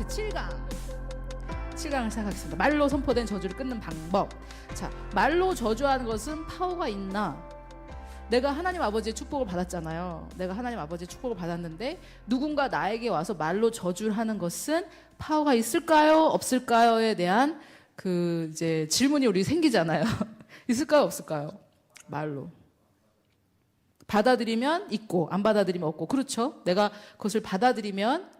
제7강을 시작하겠습니다. 말로 선포된 저주를 끊는 방법. 자, 말로 저주하는 것은 파워가 있나? 내가 하나님 아버지의 축복을 받았잖아요. 내가 하나님 아버지의 축복을 받았는데 누군가 나에게 와서 말로 저주를 하는 것은 파워가 있을까요? 없을까요?에 대한 그 이제 질문이 우리 생기잖아요. 있을까요? 없을까요? 말로. 받아들이면 있고 안 받아들이면 없고. 그렇죠? 내가 그것을 받아들이면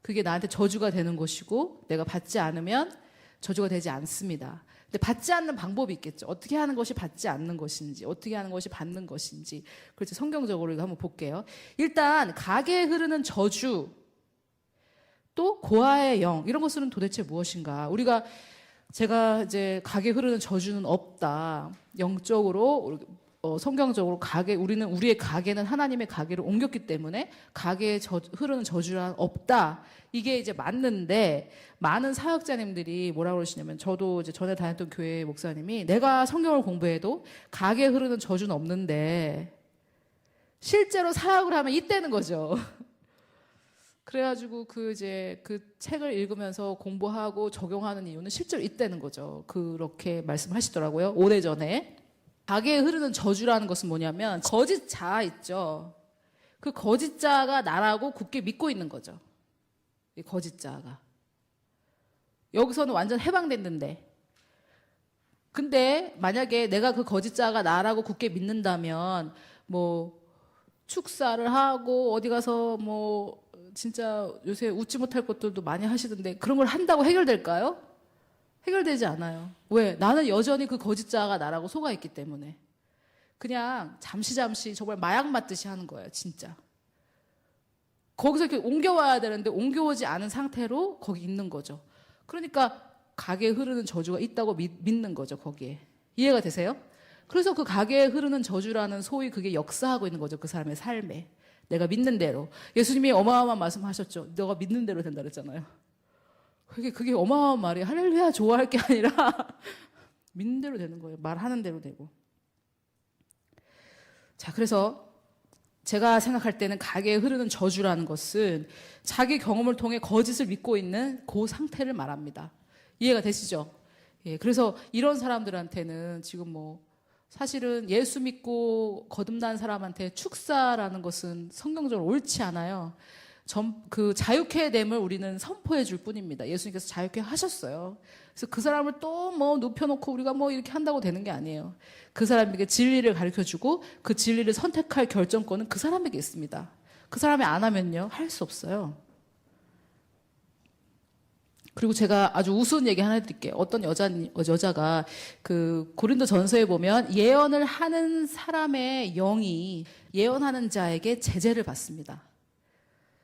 그게 나한테 저주가 되는 것이고 내가 받지 않으면 저주가 되지 않습니다. 근데 받지 않는 방법이 있겠죠. 어떻게 하는 것이 받지 않는 것인지, 어떻게 하는 것이 받는 것인지. 그렇죠. 성경적으로 이거 한번 볼게요. 일단 가게에 흐르는 저주, 또 고아의 영, 이런 것은 도대체 무엇인가? 제가 이제 가게에 흐르는 저주는 없다. 영적으로 성경적으로 우리의 가게는 하나님의 가게로 옮겼기 때문에 가게에 흐르는 저주란 없다. 이게 이제 맞는데 많은 사역자님들이 뭐라고 그러시냐면 저도 이제 전에 다녔던 교회 목사님이 내가 성경을 공부해도 가게에 흐르는 저주는 없는데 실제로 사역을 하면 이때는 거죠. 그래가지고 그 책을 읽으면서 공부하고 적용하는 이유는 실제로 이때는 거죠. 그렇게 말씀하시더라고요. 오래전에. 가게에 흐르는 저주라는 것은 뭐냐면 거짓 자 있죠. 그 거짓 자가 나라고 굳게 믿고 있는 거죠. 이 거짓 자가. 여기서는 완전 해방됐는데. 근데 만약에 내가 그 거짓 자가 나라고 굳게 믿는다면 뭐 축사를 하고 어디 가서 뭐 진짜 요새 웃지 못할 것들도 많이 하시던데 그런 걸 한다고 해결될까요? 해결되지 않아요. 왜? 나는 여전히 그 거짓자가 나라고 속아있기 때문에. 그냥 잠시 정말 마약 맞듯이 하는 거예요. 진짜. 거기서 이렇게 옮겨와야 되는데 옮겨오지 않은 상태로 거기 있는 거죠. 그러니까 가게에 흐르는 저주가 있다고 믿는 거죠. 거기에. 이해가 되세요? 그래서 그 가게에 흐르는 저주라는 소위 그게 역사하고 있는 거죠. 그 사람의 삶에. 내가 믿는 대로. 예수님이 어마어마한 말씀하셨죠. 너가 믿는 대로 된다 그랬잖아요. 그게 어마어마한 말이에요. 할렐루야 좋아할 게 아니라 믿는 대로 되는 거예요. 말하는 대로 되고. 자, 그래서 제가 생각할 때는 가게에 흐르는 저주라는 것은 자기 경험을 통해 거짓을 믿고 있는 그 상태를 말합니다. 이해가 되시죠? 예, 그래서 이런 사람들한테는 지금 뭐 사실은 예수 믿고 거듭난 사람한테 축사라는 것은 성경적으로 옳지 않아요. 그 자유케 됨을 우리는 선포해 줄 뿐입니다. 예수님께서 자유케 하셨어요. 그래서 그 사람을 또 뭐 눕혀놓고 우리가 뭐 이렇게 한다고 되는 게 아니에요. 그 사람에게 진리를 가르쳐 주고 그 진리를 선택할 결정권은 그 사람에게 있습니다. 그 사람이 안 하면요, 할 수 없어요. 그리고 제가 아주 우스운 얘기 하나 해드릴게요. 어떤 여자가 그 고린도 전서에 보면 예언을 하는 사람의 영이 예언하는 자에게 제재를 받습니다.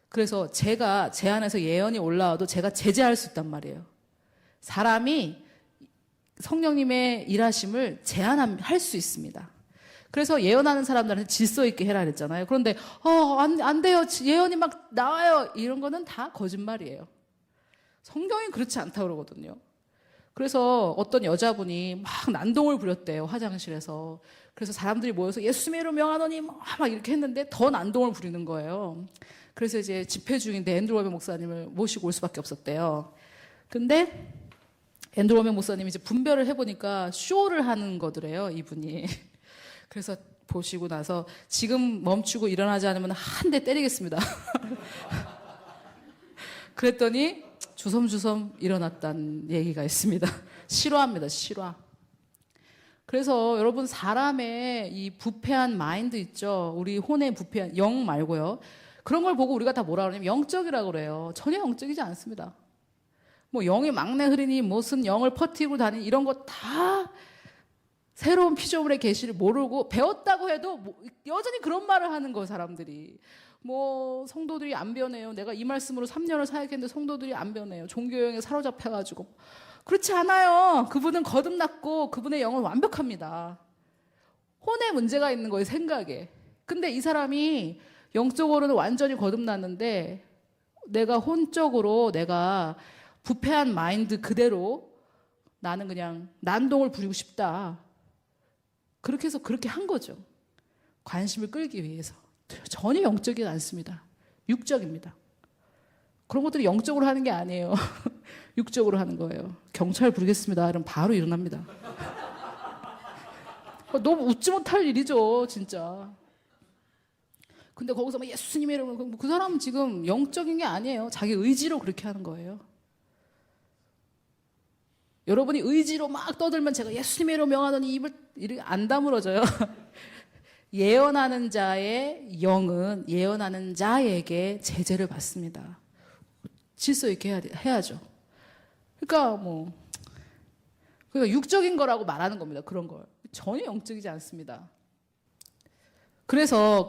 그래서 제 안에서 예언이 올라와도 제가 제재할 수 있단 말이에요. 사람이 성령님의 일하심을 제한할 수 있습니다. 그래서 예언하는 사람들한테 질서 있게 해라 그랬잖아요. 그런데 안 돼요. 예언이 막 나와요. 이런 거는 다 거짓말이에요. 성경이 그렇지 않다고 그러거든요. 그래서 어떤 여자분이 막 난동을 부렸대요. 화장실에서. 그래서 사람들이 모여서 예수님의 이름으로 명하노니 막 이렇게 했는데 더 난동을 부리는 거예요. 그래서 이제 집회 중인데 앤드루 워메 목사님을 모시고 올 수밖에 없었대요. 근데 앤드루 워메 목사님이 이제 분별을 해보니까 쇼를 하는 거더래요, 이분이. 그래서 보시고 나서 지금 멈추고 일어나지 않으면 한 대 때리겠습니다. 그랬더니 주섬주섬 일어났다는 얘기가 있습니다. 실화입니다, 실화. 그래서 여러분 사람의 이 부패한 마인드 있죠? 우리 혼의 부패한 영 말고요. 그런 걸 보고 우리가 다 뭐라 그러냐면 영적이라고 그래요. 전혀 영적이지 않습니다. 뭐 영이 막내 흐리니 무슨 영을 퍼뜨리고 다니니 이런 거 다 새로운 피조물의 계시를 모르고 배웠다고 해도 여전히 그런 말을 하는 거예요, 사람들이. 뭐 성도들이 안 변해요. 내가 이 말씀으로 3년을 사역했는데 성도들이 안 변해요. 종교형에 사로잡혀가지고. 그렇지 않아요. 그분은 거듭났고 그분의 영은 완벽합니다. 혼에 문제가 있는 거예요, 생각에. 근데 이 사람이 영적으로는 완전히 거듭났는데 내가 혼적으로 내가 부패한 마인드 그대로 나는 그냥 난동을 부리고 싶다. 그렇게 해서 그렇게 한 거죠. 관심을 끌기 위해서. 전혀 영적이지 않습니다. 육적입니다. 그런 것들이 영적으로 하는 게 아니에요. 육적으로 하는 거예요. 경찰 부르겠습니다. 이러면 바로 일어납니다. 너무 웃지 못할 일이죠, 진짜. 근데 거기서 막 예수님의 이름으로 그 사람은 지금 영적인 게 아니에요. 자기 의지로 그렇게 하는 거예요. 여러분이 의지로 막 떠들면 제가 예수님의 이름으로 명하더니 입을 안 다물어져요. 예언하는 자의 영은 예언하는 자에게 제재를 받습니다. 질서 있게 해야죠. 그러니까 육적인 거라고 말하는 겁니다. 그런 걸. 전혀 영적이지 않습니다. 그래서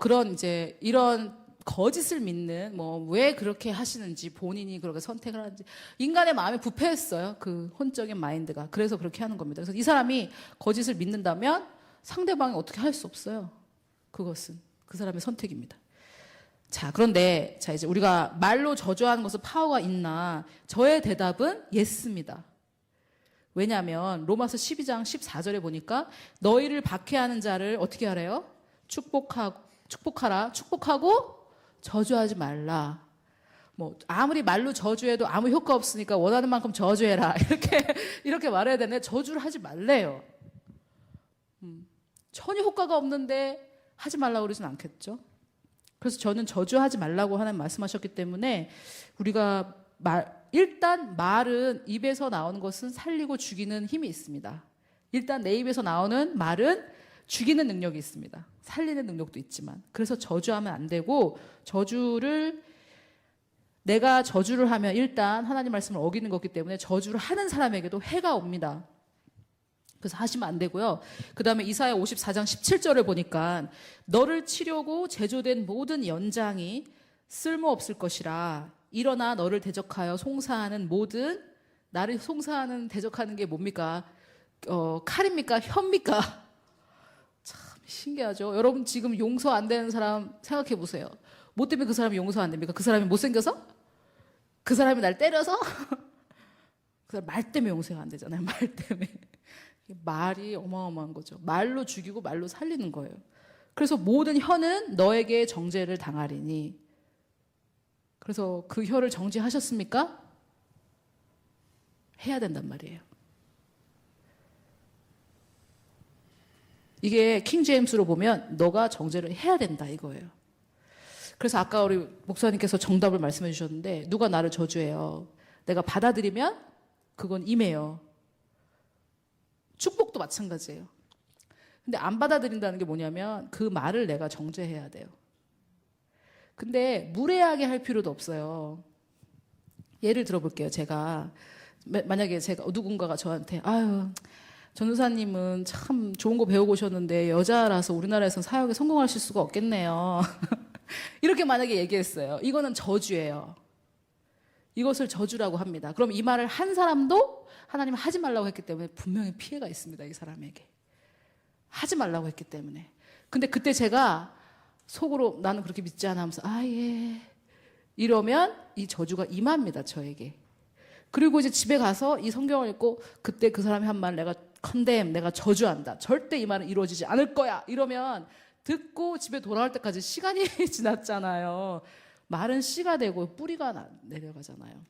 이런 거짓을 믿는 왜 그렇게 하시는지 본인이 그렇게 선택을 하는지 인간의 마음에 부패했어요. 그 혼적인 마인드가. 그래서 그렇게 하는 겁니다. 그래서 이 사람이 거짓을 믿는다면 상대방이 어떻게 할 수 없어요. 그것은 그 사람의 선택입니다. 자, 그런데 이제 우리가 말로 저주하는 것은 파워가 있나? 저의 대답은 예스입니다. 왜냐하면 로마서 12장 14절에 보니까 너희를 박해하는 자를 어떻게 하래요? 축복하라. 축복하고 저주하지 말라. 아무리 말로 저주해도 아무 효과 없으니까 원하는 만큼 저주해라. 이렇게 말해야 되네. 저주를 하지 말래요. 전혀 효과가 없는데 하지 말라고 그러진 않겠죠. 그래서 저는 저주하지 말라고 하나님 말씀하셨기 때문에 우리가 일단 말은 입에서 나오는 것은 살리고 죽이는 힘이 있습니다. 일단 내 입에서 나오는 말은 죽이는 능력이 있습니다. 살리는 능력도 있지만. 그래서 저주하면 안 되고 내가 저주를 하면 일단 하나님 말씀을 어기는 거기 때문에 저주를 하는 사람에게도 해가 옵니다. 그래서 하시면 안 되고요. 그 다음에 이사야 54장 17절을 보니까 너를 치려고 제조된 모든 연장이 쓸모없을 것이라. 일어나 너를 대적하여 송사하는 나를 송사하는 대적하는 게 뭡니까? 칼입니까? 혀입니까? 참 신기하죠. 여러분 지금 용서 안 되는 사람 생각해 보세요. 뭐 때문에 그 사람이 용서 안 됩니까? 그 사람이 못생겨서? 그 사람이 날 때려서? 그 사람 말 때문에 용서가 안 되잖아요. 말 때문에. 말이 어마어마한 거죠. 말로 죽이고 말로 살리는 거예요. 그래서 모든 혀는 너에게 정죄를 당하리니. 그래서 그 혀를 정죄하셨습니까? 해야 된단 말이에요. 이게 킹 제임스로 보면 너가 정죄를 해야 된다 이거예요. 그래서 아까 우리 목사님께서 정답을 말씀해 주셨는데 누가 나를 저주해요. 내가 받아들이면 그건 임해요. 축복도 마찬가지예요. 근데 안 받아들인다는 게 뭐냐면 그 말을 내가 정죄해야 돼요. 근데 무례하게 할 필요도 없어요. 예를 들어볼게요. 만약에 누군가가 저한테 전도사님은 참 좋은 거 배우고 오셨는데 여자라서 우리나라에서는 사역에 성공하실 수가 없겠네요. 이렇게 만약에 얘기했어요. 이거는 저주예요. 이것을 저주라고 합니다. 그럼 이 말을 한 사람도 하나님은 하지 말라고 했기 때문에 분명히 피해가 있습니다. 이 사람에게. 하지 말라고 했기 때문에. 근데 그때 제가 속으로 나는 그렇게 믿지 않아 하면서 예. 이러면 이 저주가 임합니다. 저에게. 그리고 이제 집에 가서 이 성경을 읽고 그때 그 사람이 한 말 내가 내가 저주한다. 절대 이 말은 이루어지지 않을 거야. 이러면 듣고 집에 돌아올 때까지 시간이 지났잖아요. 말은 씨가 되고 뿌리가 내려가잖아요.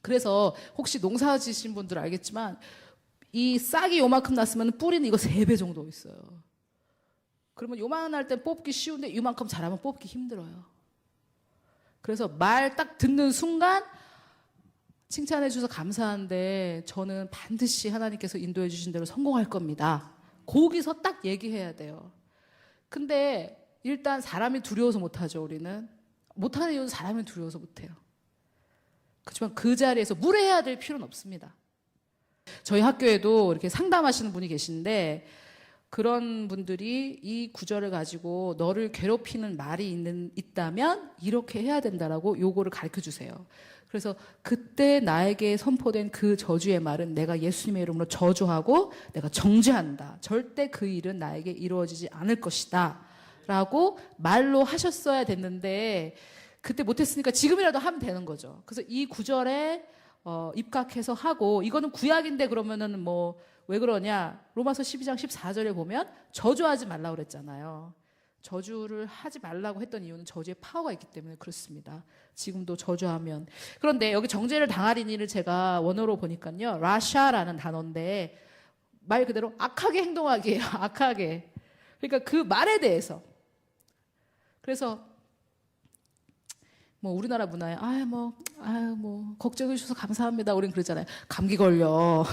그래서 혹시 농사 지신 분들 알겠지만 이 싹이 요만큼 났으면 뿌리는 이거 3배 정도 있어요. 그러면 요만할 때 뽑기 쉬운데 요만큼 자라면 뽑기 힘들어요. 그래서 말 딱 듣는 순간 칭찬해 주셔서 감사한데 저는 반드시 하나님께서 인도해 주신 대로 성공할 겁니다. 거기서 딱 얘기해야 돼요. 근데 일단 사람이 두려워서 못하죠. 우리는. 못하는 이유는 사람이 두려워서 못해요. 그렇지만 그 자리에서 무례해야 될 필요는 없습니다. 저희 학교에도 이렇게 상담하시는 분이 계신데 그런 분들이 이 구절을 가지고 너를 괴롭히는 말이 있다면 이렇게 해야 된다라고 요거를 가르쳐 주세요. 그래서 그때 나에게 선포된 그 저주의 말은 내가 예수님의 이름으로 저주하고 내가 정죄한다. 절대 그 일은 나에게 이루어지지 않을 것이다. 라고 말로 하셨어야 됐는데 그때 못했으니까 지금이라도 하면 되는 거죠. 그래서 이 구절에 입각해서 하고 이거는 구약인데 그러면은 왜 그러냐? 로마서 12장 14절에 보면 저주하지 말라고 그랬잖아요. 저주를 하지 말라고 했던 이유는 저주의 파워가 있기 때문에 그렇습니다. 지금도 저주하면. 그런데 여기 정죄를 당하리니를 제가 원어로 보니까요. 라샤라는 단어인데 말 그대로 악하게 행동하기예요. 악하게. 그러니까 그 말에 대해서. 그래서 뭐 우리나라 문화에 걱정해 주셔서 감사합니다. 우린 그러잖아요. 감기 걸려.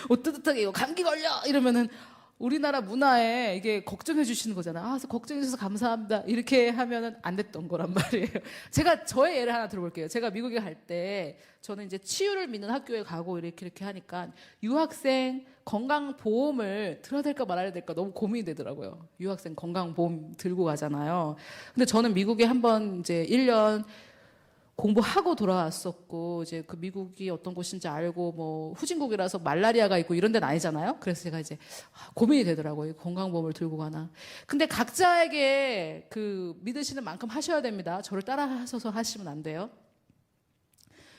옷 뜨뜻하게 이거 감기 걸려 이러면은 우리나라 문화에 이게 걱정해 주시는 거잖아요. 그래서 걱정해 주셔서 감사합니다. 이렇게 하면은 안 됐던 거란 말이에요. 제가 저의 예를 하나 들어볼게요. 제가 미국에 갈 때 저는 이제 치유를 믿는 학교에 가고 이렇게 하니까 유학생 건강보험을 들어야 될까 말아야 될까 너무 고민이 되더라고요. 유학생 건강보험 들고 가잖아요. 근데 저는 미국에 한번 이제 1년 공부하고 돌아왔었고 이제 그 미국이 어떤 곳인지 알고 뭐 후진국이라서 말라리아가 있고 이런 데는 아니잖아요. 그래서 제가 이제 고민이 되더라고요. 건강보험을 들고 가나. 근데 각자에게 그 믿으시는 만큼 하셔야 됩니다. 저를 따라하셔서 하시면 안 돼요.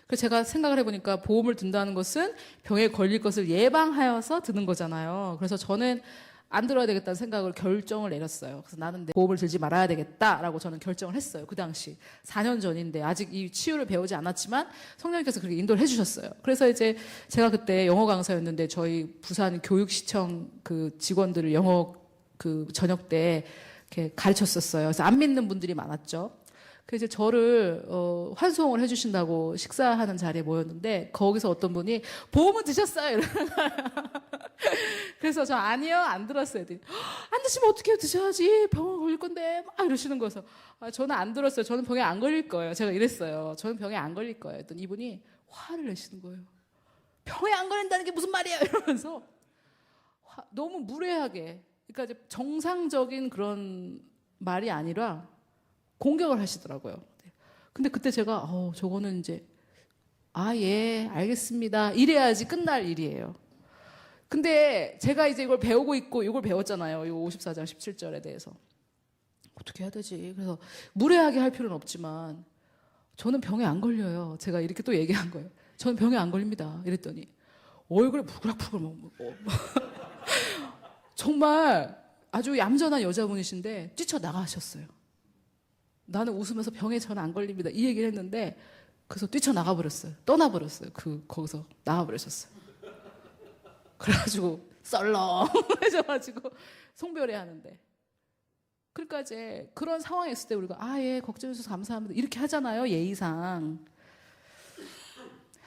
그래서 제가 생각을 해보니까 보험을 든다는 것은 병에 걸릴 것을 예방하여서 드는 거잖아요. 그래서 저는 안 들어야 되겠다는 생각을 결정을 내렸어요. 그래서 나는 내 보험을 들지 말아야 되겠다라고 저는 결정을 했어요. 그 당시 4년 전인데 아직 이 치유를 배우지 않았지만 성령님께서 그렇게 인도를 해주셨어요. 그래서 이제 제가 그때 영어 강사였는데 저희 부산 교육시청 그 직원들을 영어 그 저녁 때 이렇게 가르쳤었어요. 그래서 안 믿는 분들이 많았죠. 그래서 이제 저를 환송을 해주신다고 식사하는 자리에 모였는데 거기서 어떤 분이 보험은 드셨어요? 이러는 거예요. 그래서 저 아니요 안 들었어요. 안 드시면 어떻게 드셔야지 병원 걸릴 건데 막 이러시는 거여서 저는 안 들었어요. 저는 병에 안 걸릴 거예요. 제가 이랬어요. 저는 병에 안 걸릴 거예요. 했더니 이분이 화를 내시는 거예요. 병에 안 걸린다는 게 무슨 말이에요? 이러면서 너무 무례하게 그러니까 이제 정상적인 그런 말이 아니라 공격을 하시더라고요. 근데 그때 제가 저거는 이제 예 알겠습니다 이래야지 끝날 일이에요. 근데 제가 이제 이걸 배우고 있고 이걸 배웠잖아요. 이 54장 17절에 대해서 어떻게 해야 되지? 그래서 무례하게 할 필요는 없지만 저는 병에 안 걸려요. 제가 이렇게 또 얘기한 거예요. 저는 병에 안 걸립니다. 이랬더니 얼굴에 부글부글 정말 아주 얌전한 여자분이신데 뛰쳐나가셨어요. 나는 웃으면서 병에 저는 안 걸립니다. 이 얘기를 했는데 그래서 뛰쳐나가 버렸어요. 떠나버렸어요. 거기서 나가버렸었어요. 그래가지고 썰렁해져가지고 송별회 하는데 그러니까 이제 그런 상황에 있을 때 우리가 예 걱정해 주셔서 감사합니다 이렇게 하잖아요. 예의상.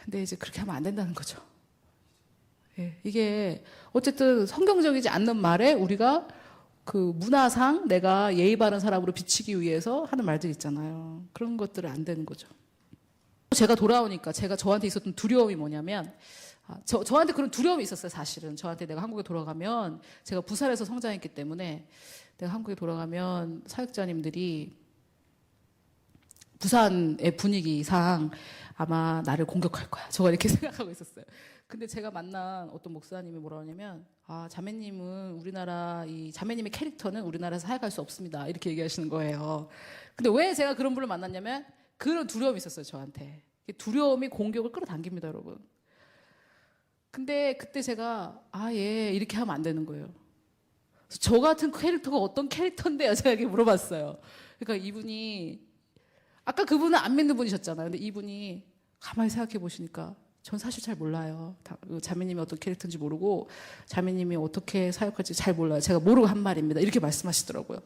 근데 이제 그렇게 하면 안 된다는 거죠. 예, 이게 어쨌든 성경적이지 않는 말에 우리가 그 문화상 내가 예의 바른 사람으로 비치기 위해서 하는 말들 있잖아요. 그런 것들은 안 되는 거죠. 제가 돌아오니까 제가 저한테 있었던 두려움이 뭐냐면 저한테 그런 두려움이 있었어요. 사실은 저한테 내가 한국에 돌아가면 제가 부산에서 성장했기 때문에 내가 한국에 돌아가면 사역자님들이 부산의 분위기상 아마 나를 공격할 거야. 저가 이렇게 생각하고 있었어요. 근데 제가 만난 어떤 목사님이 뭐라 하냐면 자매님은 우리나라 이 자매님의 캐릭터는 우리나라에서 사역할 수 없습니다. 이렇게 얘기하시는 거예요. 근데 왜 제가 그런 분을 만났냐면 그런 두려움이 있었어요. 저한테. 두려움이 공격을 끌어당깁니다, 여러분. 근데 그때 제가 예 이렇게 하면 안 되는 거예요. 저 같은 캐릭터가 어떤 캐릭터인데요? 제가 이렇게 물어봤어요. 그러니까 이분이 아까 그분은 안 믿는 분이셨잖아요. 근데 이분이 가만히 생각해 보시니까 전 사실 잘 몰라요. 자매님이 어떤 캐릭터인지 모르고 자매님이 어떻게 사역할지 잘 몰라요. 제가 모르고 한 말입니다. 이렇게 말씀하시더라고요.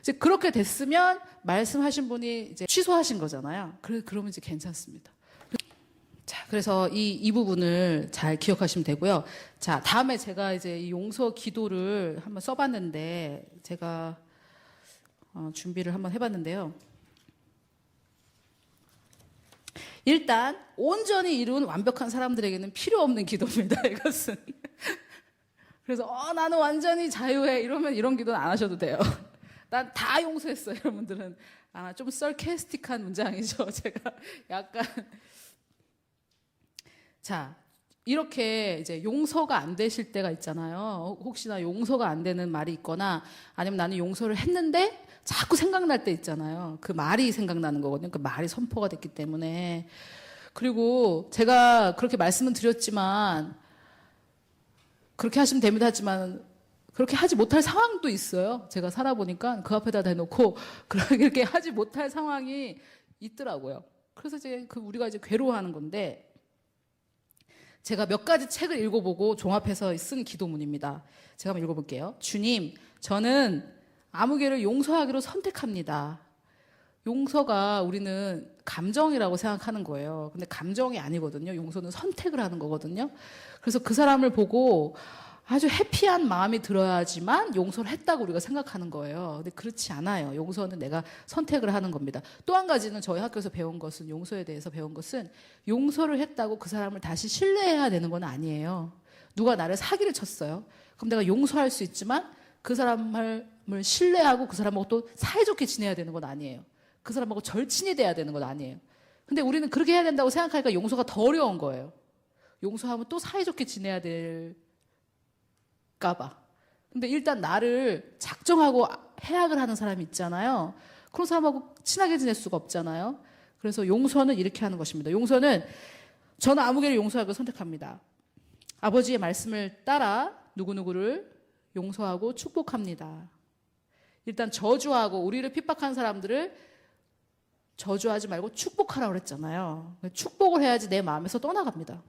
이제 그렇게 됐으면 말씀하신 분이 이제 취소하신 거잖아요. 그러면 이제 괜찮습니다. 자, 그래서 이 부분을 잘 기억하시면 되고요. 자, 다음에 제가 이제 이 용서 기도를 한번 써봤는데 제가 준비를 한번 해봤는데요. 일단 온전히 이룬 완벽한 사람들에게는 필요 없는 기도입니다. 이것은. 그래서 나는 완전히 자유해 이러면 이런 기도는 안 하셔도 돼요. 난 다 용서했어. 여러분들은 좀 썰캐스틱한 문장이죠. 제가 약간 자 이렇게 이제 용서가 안 되실 때가 있잖아요. 혹시나 용서가 안 되는 말이 있거나 아니면 나는 용서를 했는데 자꾸 생각날 때 있잖아요. 그 말이 생각나는 거거든요. 그 말이 선포가 됐기 때문에. 그리고 제가 그렇게 말씀은 드렸지만 그렇게 하시면 됩니다 하지만 그렇게 하지 못할 상황도 있어요. 제가 살아보니까 그 앞에다 대놓고 그렇게 하지 못할 상황이 있더라고요. 그래서 이제 우리가 이제 괴로워하는 건데, 제가 몇 가지 책을 읽어보고 종합해서 쓴 기도문입니다. 제가 한번 읽어볼게요. 주님, 저는 아무개를 용서하기로 선택합니다. 용서가 우리는 감정이라고 생각하는 거예요. 근데 감정이 아니거든요. 용서는 선택을 하는 거거든요. 그래서 그 사람을 보고 아주 해피한 마음이 들어야지만 용서를 했다고 우리가 생각하는 거예요. 근데 그렇지 않아요. 용서는 내가 선택을 하는 겁니다. 또 한 가지는 저희 학교에서 배운 것은, 용서에 대해서 배운 것은, 용서를 했다고 그 사람을 다시 신뢰해야 되는 건 아니에요. 누가 나를 사기를 쳤어요. 그럼 내가 용서할 수 있지만 그 사람을 신뢰하고 그 사람하고 또 사이좋게 지내야 되는 건 아니에요. 그 사람하고 절친이 돼야 되는 건 아니에요. 근데 우리는 그렇게 해야 된다고 생각하니까 용서가 더 어려운 거예요. 용서하면 또 사이좋게 지내야 될까봐. 근데 일단 나를 작정하고 해악을 하는 사람이 있잖아요. 그런 사람하고 친하게 지낼 수가 없잖아요. 그래서 용서는 이렇게 하는 것입니다. 용서는, 저는 아무개를 용서하기를 선택합니다. 아버지의 말씀을 따라 누구누구를 용서하고 축복합니다. 일단 저주하고 우리를 핍박한 사람들을 저주하지 말고 축복하라고 그랬잖아요. 축복을 해야지 내 마음에서 떠나갑니다.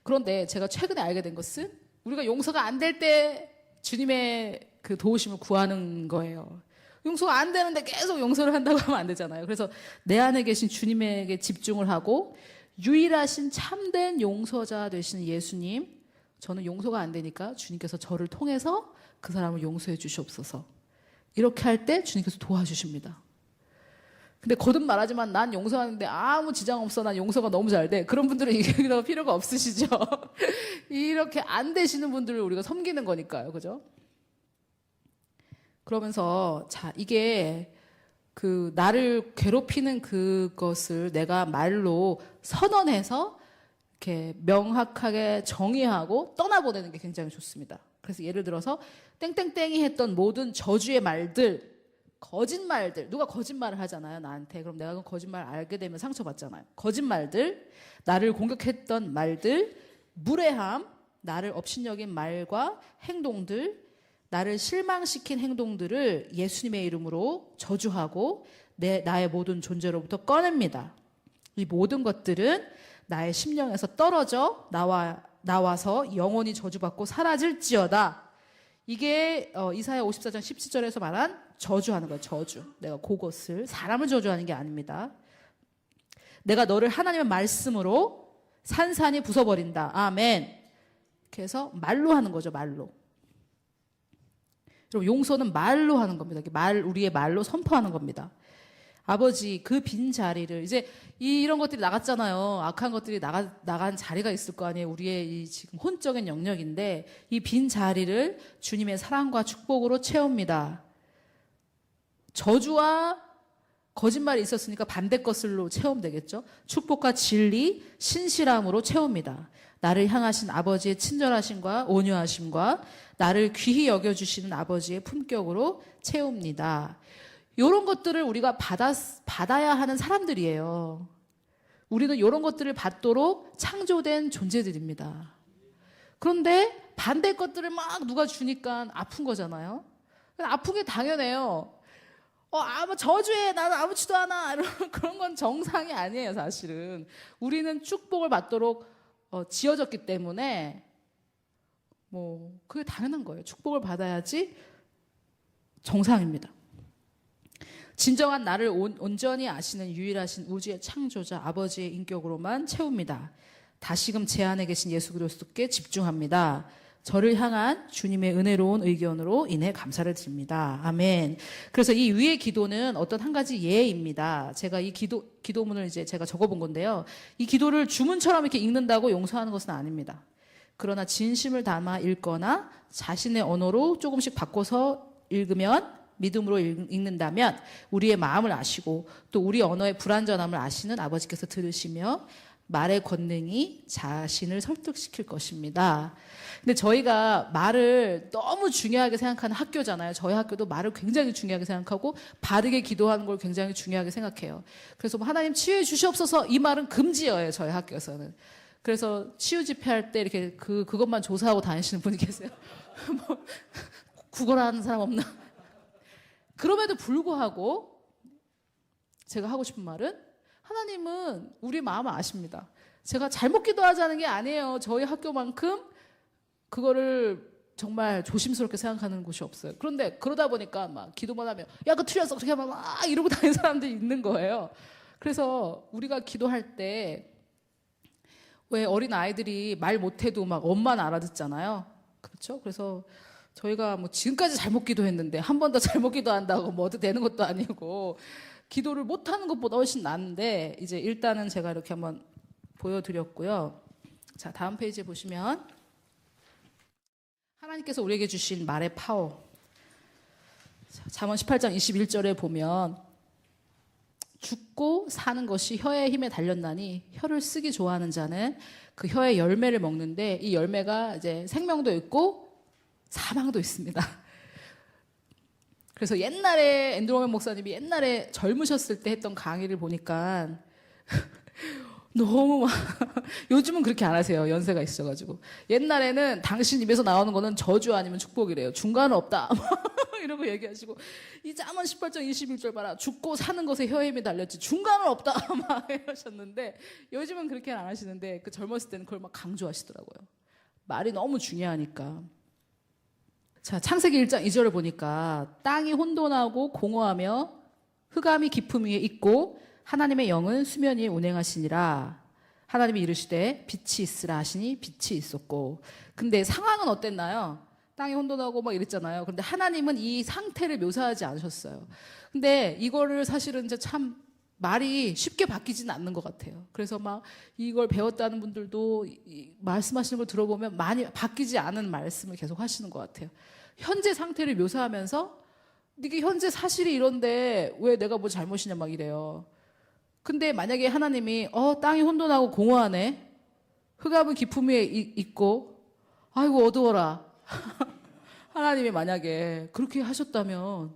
그런데 제가 최근에 알게 된 것은, 우리가 용서가 안 될 때 주님의 그 도우심을 구하는 거예요. 용서가 안 되는데 계속 용서를 한다고 하면 안 되잖아요. 그래서 내 안에 계신 주님에게 집중을 하고, 유일하신 참된 용서자 되시는 예수님, 저는 용서가 안 되니까 주님께서 저를 통해서 그 사람을 용서해 주시옵소서. 이렇게 할 때 주님께서 도와주십니다. 근데 거듭 말하지만 난 용서하는데 아무 지장 없어, 난 용서가 너무 잘 돼, 그런 분들은 이게 필요가 없으시죠. 이렇게 안 되시는 분들을 우리가 섬기는 거니까요. 그죠? 그러면서 자, 이게 그 나를 괴롭히는 그것을 내가 말로 선언해서 이렇게 명확하게 정의하고 떠나보내는 게 굉장히 좋습니다. 그래서 예를 들어서 땡땡땡이 했던 모든 저주의 말들, 거짓말들, 누가 거짓말을 하잖아요, 나한테. 그럼 내가 그 거짓말 알게 되면 상처받잖아요. 거짓말들, 나를 공격했던 말들, 무례함, 나를 업신여긴 말과 행동들, 나를 실망시킨 행동들을 예수님의 이름으로 저주하고 나의 모든 존재로부터 꺼냅니다. 이 모든 것들은 나의 심령에서 떨어져 나와서 영원히 저주받고 사라질지어다. 이게 이사야 54장 17절에서 말한 저주하는 거예요. 저주. 내가 그것을, 사람을 저주하는 게 아닙니다. 내가 너를 하나님의 말씀으로 산산이 부숴버린다. 아멘. 그래서 말로 하는 거죠. 말로. 여러분, 용서는 말로 하는 겁니다. 우리의 말로 선포하는 겁니다. 아버지, 그 빈 자리를, 이제 이런 것들이 나갔잖아요. 악한 것들이 나간 자리가 있을 거 아니에요. 우리의 이 지금 혼적인 영역인데, 이 빈 자리를 주님의 사랑과 축복으로 채웁니다. 저주와 거짓말이 있었으니까 반대 것으로 채우면 되겠죠. 축복과 진리, 신실함으로 채웁니다. 나를 향하신 아버지의 친절하심과 온유하심과 나를 귀히 여겨주시는 아버지의 품격으로 채웁니다. 이런 것들을 우리가 받아야 하는 사람들이에요. 우리는 이런 것들을 받도록 창조된 존재들입니다. 그런데 반대 것들을 막 누가 주니까 아픈 거잖아요. 아픈 게 당연해요. 아무 저주해, 나는 아무렇지도 않아, 그런 건 정상이 아니에요. 사실은 우리는 축복을 받도록 지어졌기 때문에 그게 당연한 거예요. 축복을 받아야지 정상입니다. 진정한 나를 온전히 아시는 유일하신 우주의 창조자 아버지의 인격으로만 채웁니다. 다시금 제 안에 계신 예수 그리스도께 집중합니다. 저를 향한 주님의 은혜로운 의견으로 인해 감사를 드립니다. 아멘. 그래서 이 위의 기도는 어떤 한 가지 예입니다. 제가 이 기도문을 이제 제가 적어본 건데요. 이 기도를 주문처럼 이렇게 읽는다고 용서하는 것은 아닙니다. 그러나 진심을 담아 읽거나 자신의 언어로 조금씩 바꿔서 읽으면, 믿음으로 읽는다면 우리의 마음을 아시고 또 우리 언어의 불완전함을 아시는 아버지께서 들으시며 말의 권능이 자신을 설득시킬 것입니다. 근데 저희가 말을 너무 중요하게 생각하는 학교잖아요. 저희 학교도 말을 굉장히 중요하게 생각하고 바르게 기도하는 걸 굉장히 중요하게 생각해요. 그래서 하나님 치유해 주시옵소서, 이 말은 금지예요, 저희 학교에서는. 그래서 치유 집회할 때 이렇게 그것만 조사하고 다니시는 분이 계세요. 뭐 국어를 하는 사람 없나? 그럼에도 불구하고 제가 하고 싶은 말은 하나님은 우리 마음을 아십니다. 제가 잘못 기도하자는 게 아니에요. 저희 학교만큼 그거를 정말 조심스럽게 생각하는 곳이 없어요. 그런데 그러다 보니까 막 기도만 하면 야, 그거 틀렸어. 그렇게 하면 막 이러고 다니는 사람들이 있는 거예요. 그래서 우리가 기도할 때 왜 어린 아이들이 말 못해도 막 엄마는 알아듣잖아요. 그렇죠? 그래서 저희가 뭐 지금까지 잘못 기도했는데 한 번 더 잘못 기도한다고 뭐 어떻게 되는 것도 아니고 기도를 못하는 것보다 훨씬 나은데 이제 일단은 제가 이렇게 한번 보여드렸고요. 자, 다음 페이지에 보시면 하나님께서 우리에게 주신 말의 파워. 잠언 18장 21절에 보면 죽고 사는 것이 혀의 힘에 달렸나니 혀를 쓰기 좋아하는 자는 그 혀의 열매를 먹는데 이 열매가 이제 생명도 있고 사망도 있습니다. 그래서 옛날에 앤드로맨 목사님이 옛날에 젊으셨을 때 했던 강의를 보니까 너무 막 요즘은 그렇게 안 하세요. 연세가 있어가지고. 옛날에는 당신 입에서 나오는 거는 저주 아니면 축복이래요. 중간은 없다. 이러고 얘기하시고 이 잠언 18장 21절 봐라. 죽고 사는 것에 혀의 힘이 달렸지 중간은 없다. 막 이러셨는데 요즘은 그렇게 안 하시는데 그 젊었을 때는 그걸 막 강조하시더라고요. 말이 너무 중요하니까. 자, 창세기 1장 2절을 보니까 땅이 혼돈하고 공허하며 흑암이 깊음 위에 있고 하나님의 영은 수면 위에 운행하시니라. 하나님이 이르시되 빛이 있으라 하시니 빛이 있었고. 근데 상황은 어땠나요? 땅이 혼돈하고 막 이랬잖아요. 그런데 하나님은 이 상태를 묘사하지 않으셨어요. 근데 이거를 사실은 이제 참 말이 쉽게 바뀌지는 않는 것 같아요. 그래서 막 이걸 배웠다는 분들도 말씀하시는 걸 들어보면 많이 바뀌지 않은 말씀을 계속 하시는 것 같아요. 현재 상태를 묘사하면서 이게 현재 사실이 이런데 왜 내가 뭐 잘못이냐 막 이래요. 근데 만약에 하나님이 땅이 혼돈하고 공허하네. 흑암은 깊음 위에 있고 아이고 어두워라. 하나님이 만약에 그렇게 하셨다면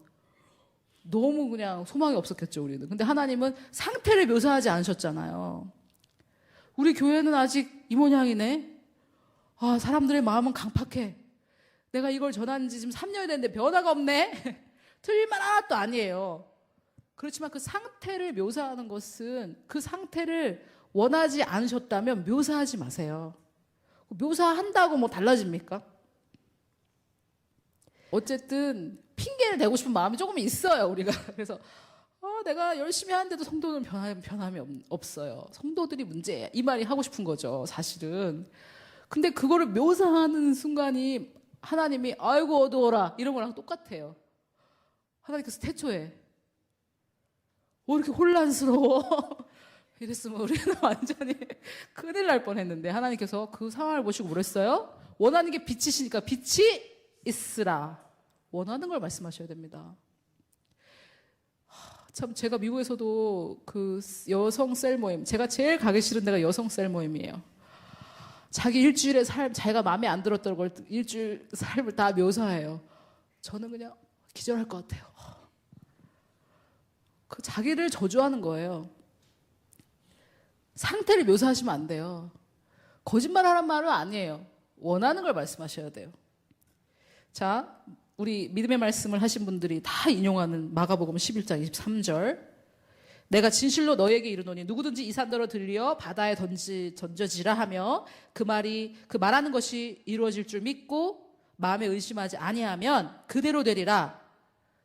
너무 그냥 소망이 없었겠죠, 우리는. 근데 하나님은 상태를 묘사하지 않으셨잖아요. 우리 교회는 아직 이 모양이네. 아, 사람들의 마음은 강팍해. 내가 이걸 전한 지 지금 3년이 됐는데 변화가 없네. 틀릴 말 하나도 아니에요. 그렇지만 그 상태를 묘사하는 것은 그 상태를 원하지 않으셨다면 묘사하지 마세요. 묘사한다고 뭐 달라집니까? 어쨌든 핑계를 대고 싶은 마음이 조금 있어요, 우리가. 그래서 내가 열심히 하는데도 성도는 변함이 없어요. 성도들이 문제야. 이 말이 하고 싶은 거죠, 사실은. 근데 그거를 묘사하는 순간이 하나님이 아이고 어두워라 이런 거랑 똑같아요. 하나님께서 태초에 이렇게 혼란스러워. 이랬으면 우리는 완전히 큰일 날 뻔했는데 하나님께서 그 상황을 보시고 뭐랬어요? 원하는 게 빛이시니까 빛이 있으라. 원하는 걸 말씀하셔야 됩니다. 참 제가 미국에서도 그 여성 셀 모임, 제가 제일 가기 싫은 데가 여성 셀 모임이에요. 자기 일주일의 삶, 자기가 마음에 안 들었던 걸 일주일 삶을 다 묘사해요. 저는 그냥 기절할 것 같아요. 그 자기를 저주하는 거예요. 상태를 묘사하시면 안 돼요. 거짓말하는 말은 아니에요. 원하는 걸 말씀하셔야 돼요. 자, 우리 믿음의 말씀을 하신 분들이 다 인용하는 마가복음 11장 23절. 내가 진실로 너에게 이르노니 누구든지 이 산더러 들려 바다에 던져지라 하며 그 말하는 것이 이루어질 줄 믿고 마음에 의심하지 아니하면 그대로 되리라.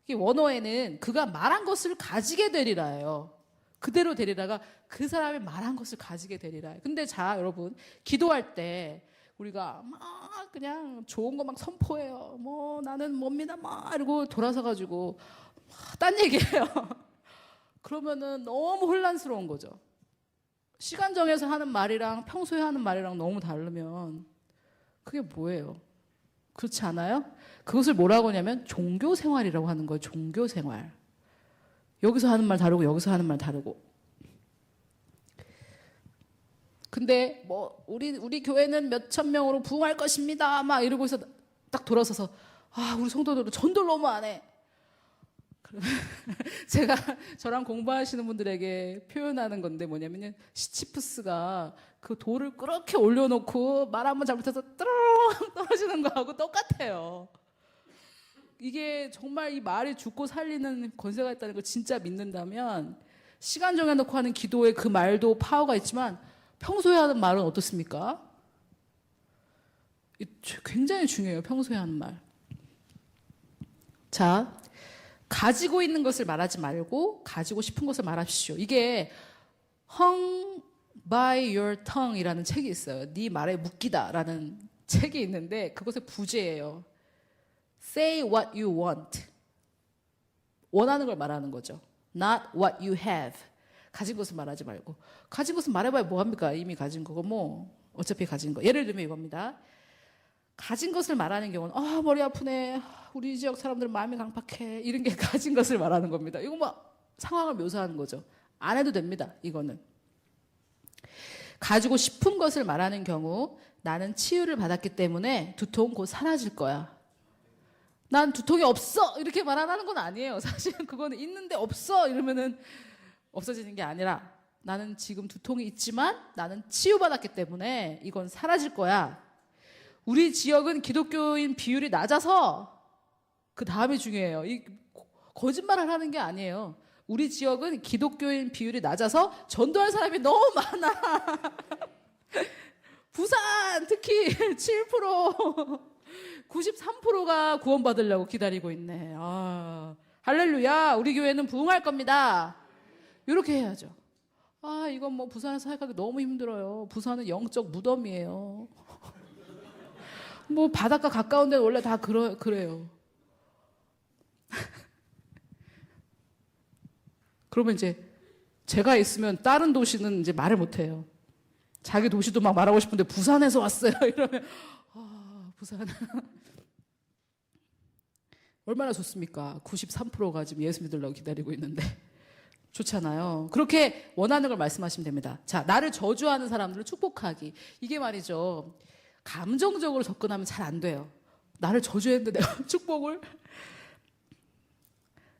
원어에는 그가 말한 것을 가지게 되리라예요. 그대로 되리라가 그 사람이 말한 것을 가지게 되리라. 근데 자, 여러분, 기도할 때 우리가 막 그냥 좋은 거 막 선포해요. 뭐 나는 뭡니다. 막 이러고 돌아서 가지고 딴 얘기해요. 그러면은 너무 혼란스러운 거죠. 시간 정해서 하는 말이랑 평소에 하는 말이랑 너무 다르면 그게 뭐예요? 그렇지 않아요? 그것을 뭐라고 하냐면 종교 생활이라고 하는 거예요. 종교 생활. 여기서 하는 말 다르고 여기서 하는 말 다르고. 근데 뭐 우리 교회는 몇천 명으로 부흥할 것입니다. 막 이러고 있어 딱 돌아서서 우리 성도들은 전도를 너무 안 해. 제가 저랑 공부하시는 분들에게 표현하는 건데 뭐냐면은 시치프스가 그 돌을 그렇게 올려놓고 말 한번 잘못해서 뚜루룩 떨어지는 거하고 똑같아요. 이게 정말 이 말이 죽고 살리는 권세가 있다는 걸 진짜 믿는다면 시간 정해놓고 하는 기도의 그 말도 파워가 있지만 평소에 하는 말은 어떻습니까? 굉장히 중요해요. 평소에 하는 말. 자, 가지고 있는 것을 말하지 말고 가지고 싶은 것을 말하십시오. 이게 Hung by your tongue이라는 책이 있어요. 네 말에 묶이다라는 책이 있는데 그것의 부제예요. Say what you want. 원하는 걸 말하는 거죠. Not what you have. 가진 것을 말하지 말고. 가진 것을 말해봐야 뭐합니까? 이미 가진 거고 뭐 어차피 가진 거. 예를 들면 이겁니다. 가진 것을 말하는 경우는 머리 아프네. 우리 지역 사람들 마음이 강팍해. 이런 게 가진 것을 말하는 겁니다. 이거 뭐 상황을 묘사하는 거죠. 안 해도 됩니다. 이거는. 가지고 싶은 것을 말하는 경우 나는 치유를 받았기 때문에 두통 곧 사라질 거야. 난 두통이 없어 이렇게 말 안 하는 건 아니에요. 사실은 그거는 있는데 없어 이러면은 없어지는 게 아니라 나는 지금 두통이 있지만 나는 치유받았기 때문에 이건 사라질 거야. 우리 지역은 기독교인 비율이 낮아서 그 다음이 중요해요. 이 거짓말을 하는 게 아니에요. 우리 지역은 기독교인 비율이 낮아서 전도할 사람이 너무 많아. 부산 특히 7%, 93%가 구원받으려고 기다리고 있네. 할렐루야. 우리 교회는 부흥할 겁니다. 이렇게 해야죠. 이건 뭐 부산에서 사역하기 너무 힘들어요. 부산은 영적 무덤이에요. 뭐 바닷가 가까운 데는 원래 다 그래요. 그러면 이제 제가 있으면 다른 도시는 이제 말을 못 해요. 자기 도시도 막 말하고 싶은데 부산에서 왔어요. 이러면 부산 얼마나 좋습니까? 93%가 지금 예수 믿으려고 기다리고 있는데 좋잖아요. 그렇게 원하는 걸 말씀하시면 됩니다. 자, 나를 저주하는 사람들을 축복하기. 이게 말이죠. 감정적으로 접근하면 잘 안 돼요. 나를 저주했는데 내가 축복을.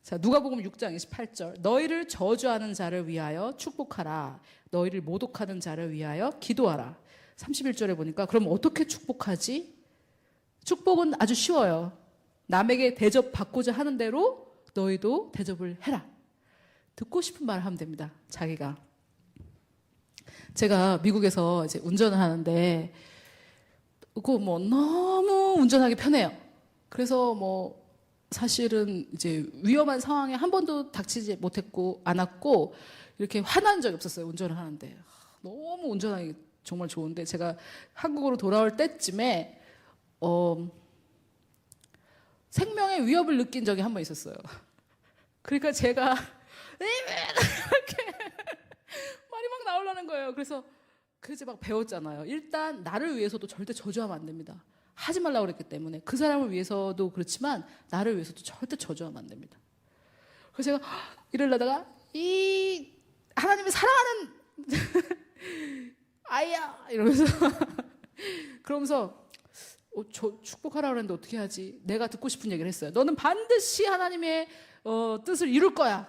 자, 누가복음 6장 28절. 너희를 저주하는 자를 위하여 축복하라. 너희를 모독하는 자를 위하여 기도하라. 31절에 보니까 그럼 어떻게 축복하지? 축복은 아주 쉬워요. 남에게 대접받고자 하는 대로 너희도 대접을 해라. 듣고 싶은 말을 하면 됩니다. 자기가. 제가 미국에서 이제 운전을 하는데 그 뭐 너무 운전하기 편해요. 그래서 뭐 사실은 이제 위험한 상황에 한 번도 닥치지 못했고 않았고 이렇게 화난 적이 없었어요. 운전을 하는데 너무 운전하기 정말 좋은데 제가 한국으로 돌아올 때쯤에 생명의 위협을 느낀 적이 한 번 있었어요. 그러니까 제가 이렇게 말이 막 나오려는 거예요. 그래서 막 배웠잖아요. 일단 나를 위해서도 절대 저주하면 안 됩니다. 하지 말라고 그랬기 때문에 그 사람을 위해서도 그렇지만 나를 위해서도 절대 저주하면 안 됩니다. 그래서 제가 이러려다가 이 하나님이 사랑하는 아이야 이러면서 그러면서 저 축복하라 그랬는데 어떻게 하지? 내가 듣고 싶은 얘기를 했어요. 너는 반드시 하나님의 뜻을 이룰 거야.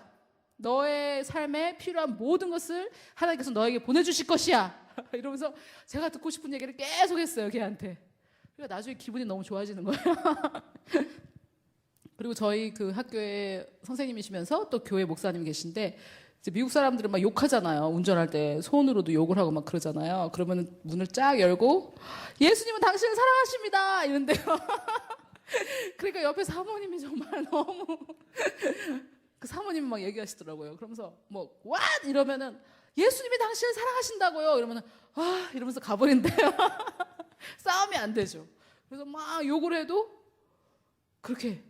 너의 삶에 필요한 모든 것을 하나님께서 너에게 보내주실 것이야. 이러면서 제가 듣고 싶은 얘기를 계속 했어요. 걔한테. 그러니까 나중에 기분이 너무 좋아지는 거예요. 그리고 저희 그 학교에 선생님이시면서 또 교회 목사님 계신데 이제 미국 사람들은 막 욕하잖아요. 운전할 때 손으로도 욕을 하고 막 그러잖아요. 그러면 문을 쫙 열고 예수님은 당신을 사랑하십니다. 이런데요. 그러니까 옆에 사모님이 정말 너무 그 사모님이 막 얘기하시더라고요. 그러면서 뭐 what 이러면은 예수님이 당신을 사랑하신다고요. 이러면은 이러면서 가버린대요. 싸움이 안 되죠. 그래서 막 욕을 해도 그렇게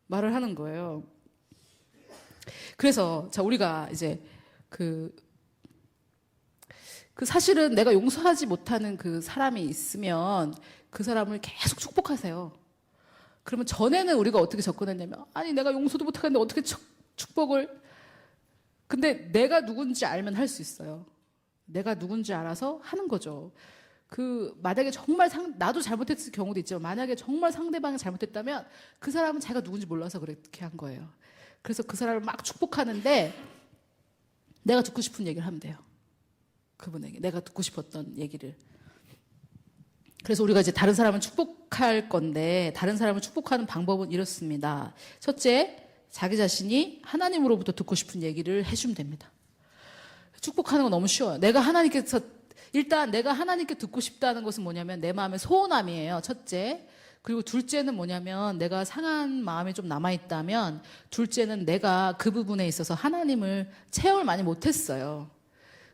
말을 하는 거예요. 그래서 자 우리가 이제 그 사실은 내가 용서하지 못하는 그 사람이 있으면 그 사람을 계속 축복하세요. 그러면 전에는 우리가 어떻게 접근했냐면 아니 내가 용서도 못하겠는데 어떻게 축복을. 근데 내가 누군지 알면 할 수 있어요. 내가 누군지 알아서 하는 거죠. 만약에 정말 나도 잘못했을 경우도 있지만 만약에 정말 상대방이 잘못했다면 그 사람은 자기가 누군지 몰라서 그렇게 한 거예요. 그래서 그 사람을 막 축복하는데 내가 듣고 싶은 얘기를 하면 돼요. 그분에게 내가 듣고 싶었던 얘기를. 그래서 우리가 이제 다른 사람을 축복할 건데 다른 사람을 축복하는 방법은 이렇습니다. 첫째, 자기 자신이 하나님으로부터 듣고 싶은 얘기를 해주면 됩니다. 축복하는 건 너무 쉬워요. 일단 내가 하나님께 듣고 싶다는 것은 뭐냐면 내 마음의 소원함이에요. 첫째. 그리고 둘째는 뭐냐면 내가 상한 마음이 좀 남아있다면 둘째는 내가 그 부분에 있어서 하나님을 체험을 많이 못했어요.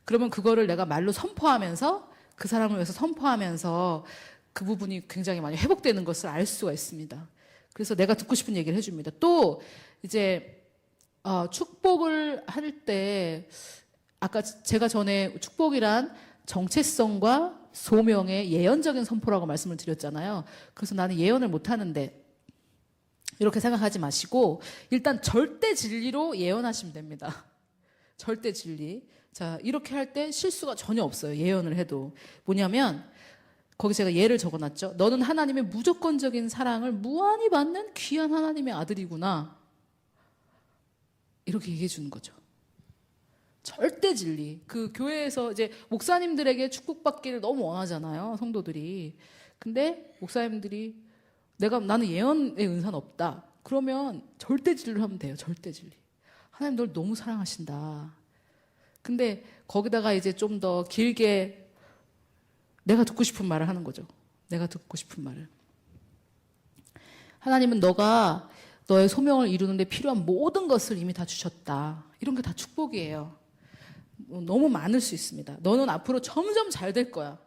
그러면 그거를 내가 말로 선포하면서 그 사람을 위해서 선포하면서 그 부분이 굉장히 많이 회복되는 것을 알 수가 있습니다. 그래서 내가 듣고 싶은 얘기를 해줍니다. 또 이제 축복을 할 때 아까 제가 전에 축복이란 정체성과 소명의 예언적인 선포라고 말씀을 드렸잖아요. 그래서 나는 예언을 못하는데 이렇게 생각하지 마시고 일단 절대 진리로 예언하시면 됩니다. 절대 진리. 자, 이렇게 할 때 실수가 전혀 없어요. 예언을 해도. 뭐냐면 거기 제가 예를 적어놨죠. 너는 하나님의 무조건적인 사랑을 무한히 받는 귀한 하나님의 아들이구나. 이렇게 얘기해 주는 거죠. 절대 진리. 그 교회에서 이제 목사님들에게 축복받기를 너무 원하잖아요. 성도들이. 근데 목사님들이 나는 예언의 은사는 없다. 그러면 절대 진리를 하면 돼요. 절대 진리. 하나님 널 너무 사랑하신다. 근데 거기다가 이제 좀 더 길게 내가 듣고 싶은 말을 하는 거죠. 내가 듣고 싶은 말을. 하나님은 너가 너의 소명을 이루는데 필요한 모든 것을 이미 다 주셨다. 이런 게 다 축복이에요. 너무 많을 수 있습니다. 너는 앞으로 점점 잘 될 거야.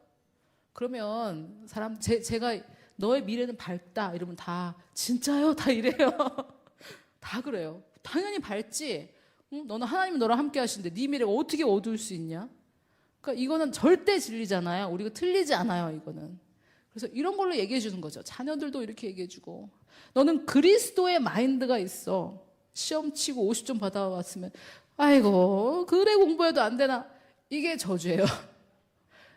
그러면 제가 너의 미래는 밝다 이러면 다 진짜요? 다 이래요. 다 그래요. 당연히 밝지. 응? 너는 하나님이 너랑 함께 하시는데 네 미래가 어떻게 어두울 수 있냐? 그러니까 이거는 절대 진리잖아요. 우리가 틀리지 않아요. 이거는. 그래서 이런 걸로 얘기해 주는 거죠. 자녀들도 이렇게 얘기해 주고 너는 그리스도의 마인드가 있어. 시험 치고 50점 받아왔으면 아이고 그래 공부해도 안 되나. 이게 저주예요.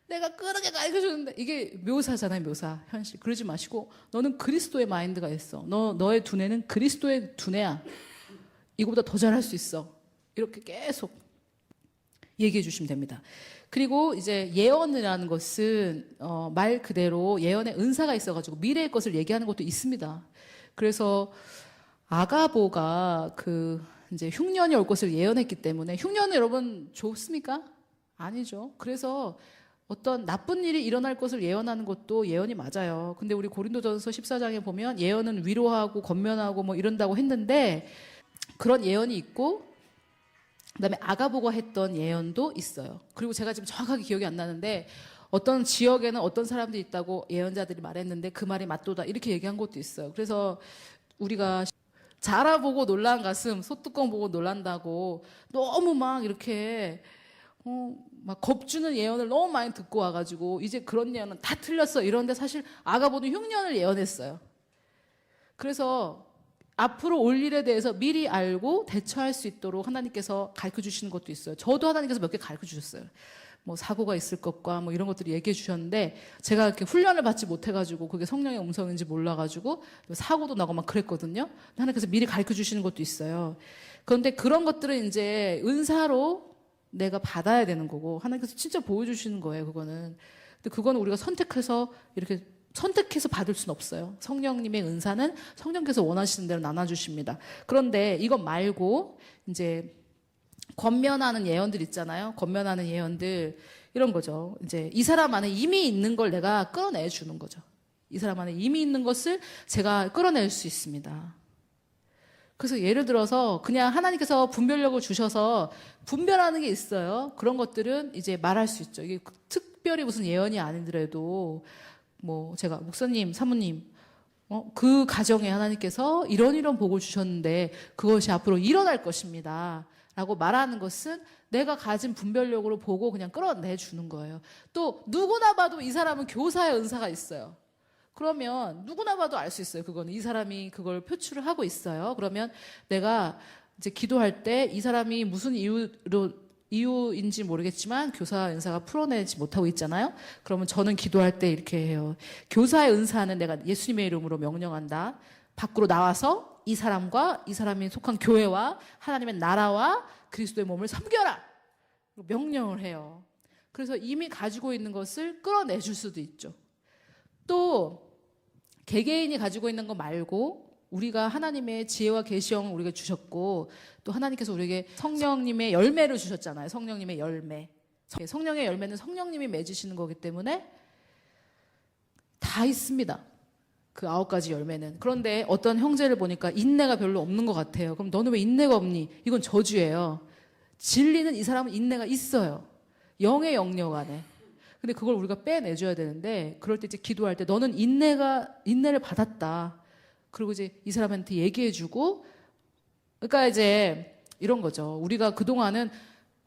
내가 그렇게 가르쳐주는데 이게 묘사잖아요. 묘사 현실. 그러지 마시고 너는 그리스도의 마인드가 있어. 너의 두뇌는 그리스도의 두뇌야. 이거보다 더 잘할 수 있어. 이렇게 계속 얘기해 주시면 됩니다. 그리고 이제 예언이라는 것은 말 그대로 예언의 은사가 있어가지고 미래의 것을 얘기하는 것도 있습니다. 그래서 아가보가 이제 흉년이 올 것을 예언했기 때문에 흉년은 여러분 좋습니까? 아니죠. 그래서 어떤 나쁜 일이 일어날 것을 예언하는 것도 예언이 맞아요. 근데 우리 고린도전서 14장에 보면 예언은 위로하고 권면하고 뭐 이런다고 했는데 그런 예언이 있고 그다음에 아가보가 했던 예언도 있어요. 그리고 제가 지금 정확하게 기억이 안 나는데 어떤 지역에는 어떤 사람들이 있다고 예언자들이 말했는데 그 말이 맞도다 이렇게 얘기한 것도 있어요. 그래서 우리가 자라 보고 놀란 가슴, 소뚜껑 보고 놀란다고 너무 막 이렇게 막 겁주는 예언을 너무 많이 듣고 와가지고 이제 그런 예언은 다 틀렸어 이런데 사실 아가보는 흉년을 예언했어요. 그래서 앞으로 올 일에 대해서 미리 알고 대처할 수 있도록 하나님께서 가르쳐 주시는 것도 있어요. 저도 하나님께서 몇 개 가르쳐 주셨어요. 뭐 사고가 있을 것과 뭐 이런 것들을 얘기해 주셨는데 제가 이렇게 훈련을 받지 못해가지고 그게 성령의 음성인지 몰라가지고 사고도 나고 막 그랬거든요. 하나님께서 미리 가르쳐 주시는 것도 있어요. 그런데 그런 것들은 이제 은사로 내가 받아야 되는 거고 하나님께서 진짜 보여주시는 거예요. 그거는. 근데 그거는 우리가 선택해서 받을 수는 없어요. 성령님의 은사는 성령께서 원하시는 대로 나눠주십니다. 그런데 이것 말고 이제 권면하는 예언들 있잖아요. 권면하는 예언들 이런 거죠. 이제 이 사람 안에 이미 있는 걸 내가 끌어내 주는 거죠. 이 사람 안에 이미 있는 것을 제가 끌어낼 수 있습니다. 그래서 예를 들어서 그냥 하나님께서 분별력을 주셔서 분별하는 게 있어요. 그런 것들은 이제 말할 수 있죠. 이게 특별히 무슨 예언이 아니더라도 뭐 제가 목사님, 사모님 그 가정에 하나님께서 이런 복을 주셨는데 그것이 앞으로 일어날 것입니다. 라고 말하는 것은 내가 가진 분별력으로 보고 그냥 끌어내 주는 거예요. 또 누구나 봐도 이 사람은 교사의 은사가 있어요. 그러면 누구나 봐도 알 수 있어요. 그거는 이 사람이 그걸 표출을 하고 있어요. 그러면 내가 이제 기도할 때 이 사람이 무슨 이유인지 모르겠지만 교사 은사가 풀어내지 못하고 있잖아요. 그러면 저는 기도할 때 이렇게 해요. 교사의 은사는 내가 예수님의 이름으로 명령한다. 밖으로 나와서 이 사람과 이 사람이 속한 교회와 하나님의 나라와 그리스도의 몸을 섬겨라. 명령을 해요. 그래서 이미 가지고 있는 것을 끌어내줄 수도 있죠. 또 개개인이 가지고 있는 거 말고 우리가 하나님의 지혜와 계시형을 우리가 주셨고 또 하나님께서 우리에게 성령님의 열매를 주셨잖아요. 성령님의 열매. 성령의 열매는 성령님이 맺으시는 거기 때문에 다 있습니다. 그 9가지 열매는. 그런데 어떤 형제를 보니까 인내가 별로 없는 것 같아요. 그럼 너는 왜 인내가 없니? 이건 저주예요. 진리는 이 사람은 인내가 있어요. 영의 영역 안에. 근데 그걸 우리가 빼내줘야 되는데 그럴 때 이제 기도할 때 너는 인내를 받았다. 그리고 이제 이 사람한테 얘기해주고 그러니까 이제 이런 거죠. 우리가 그동안은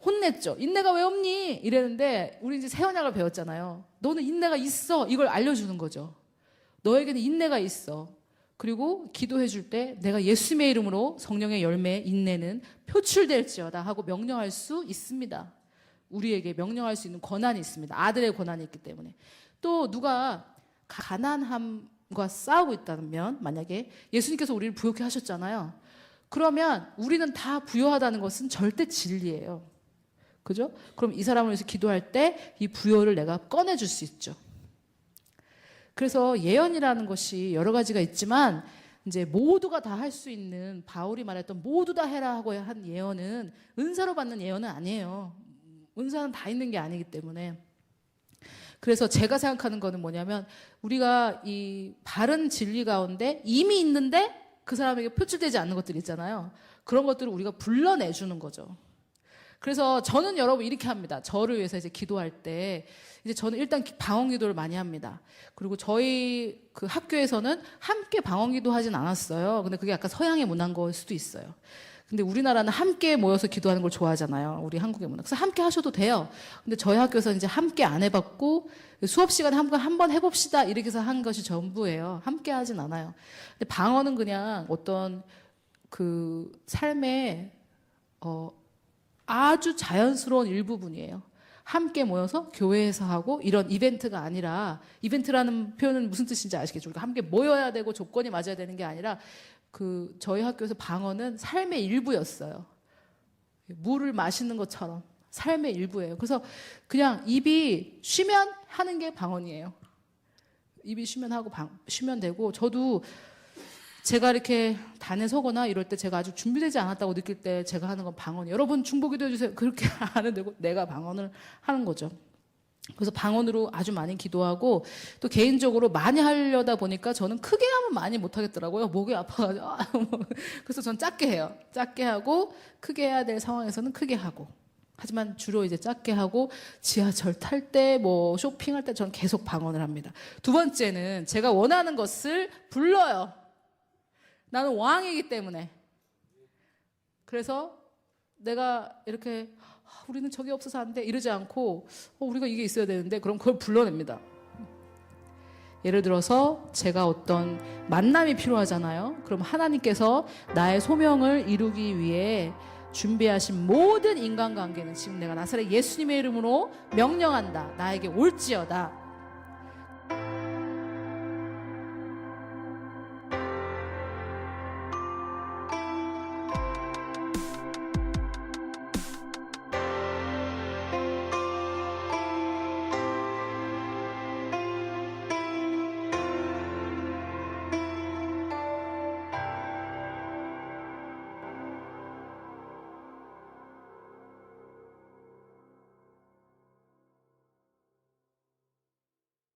혼냈죠. 인내가 왜 없니? 이랬는데 우리 이제 새 언약을 배웠잖아요. 너는 인내가 있어. 이걸 알려주는 거죠. 너에게는 인내가 있어. 그리고 기도해 줄 때 내가 예수님의 이름으로 성령의 열매 인내는 표출될지어다 하고 명령할 수 있습니다. 우리에게 명령할 수 있는 권한이 있습니다. 아들의 권한이 있기 때문에. 또 누가 가난함과 싸우고 있다면 만약에 예수님께서 우리를 부욕해 하셨잖아요. 그러면 우리는 다 부요하다는 것은 절대 진리예요. 그죠? 그럼 이 사람을 위해서 기도할 때 이 부요를 내가 꺼내줄 수 있죠. 그래서 예언이라는 것이 여러 가지가 있지만 이제 모두가 다 할 수 있는 바울이 말했던 모두 다 해라 하고 한 예언은 은사로 받는 예언은 아니에요. 은사는 다 있는 게 아니기 때문에. 그래서 제가 생각하는 거는 뭐냐면 우리가 이 바른 진리 가운데 이미 있는데 그 사람에게 표출되지 않는 것들 있잖아요. 그런 것들을 우리가 불러내주는 거죠. 그래서 저는 여러분 이렇게 합니다. 저를 위해서 이제 기도할 때 이제 저는 일단 방언 기도를 많이 합니다. 그리고 저희 그 학교에서는 함께 방언 기도 하진 않았어요. 근데 그게 약간 서양의 문화인 걸 수도 있어요. 근데 우리나라는 함께 모여서 기도하는 걸 좋아하잖아요. 우리 한국의 문화. 그래서 함께 하셔도 돼요. 근데 저희 학교에서는 이제 함께 안 해봤고 수업 시간에 한번 해봅시다 이렇게 해서 한 것이 전부예요. 함께 하진 않아요. 근데 방언은 그냥 어떤 그 삶의 아주 자연스러운 일부분이에요. 함께 모여서 교회에서 하고 이런 이벤트가 아니라 이벤트라는 표현은 무슨 뜻인지 아시겠죠? 우리가 함께 모여야 되고 조건이 맞아야 되는 게 아니라 그 저희 학교에서 방언은 삶의 일부였어요. 물을 마시는 것처럼 삶의 일부예요. 그래서 그냥 입이 쉬면 하는 게 방언이에요. 입이 쉬면 하고 쉬면 되고 저도 제가 이렇게 단에 서거나 이럴 때 제가 아직 준비되지 않았다고 느낄 때 제가 하는 건 방언이에요. 여러분 중보기도 해주세요. 그렇게 하는 데고 내가 방언을 하는 거죠. 그래서 방언으로 아주 많이 기도하고 또 개인적으로 많이 하려다 보니까 저는 크게 하면 많이 못하겠더라고요. 목이 아파가지고. 그래서 전 작게 해요. 작게 하고 크게 해야 될 상황에서는 크게 하고. 하지만 주로 이제 작게 하고 지하철 탈 때 뭐 쇼핑할 때 전 계속 방언을 합니다. 두 번째는 제가 원하는 것을 불러요. 나는 왕이기 때문에. 그래서 내가 이렇게 우리는 저게 없어서 안 돼 이러지 않고 우리가 이게 있어야 되는데 그럼 그걸 불러냅니다. 예를 들어서 제가 어떤 만남이 필요하잖아요. 그럼 하나님께서 나의 소명을 이루기 위해 준비하신 모든 인간관계는 지금 내가 나사렛 예수님의 이름으로 명령한다. 나에게 올지어다.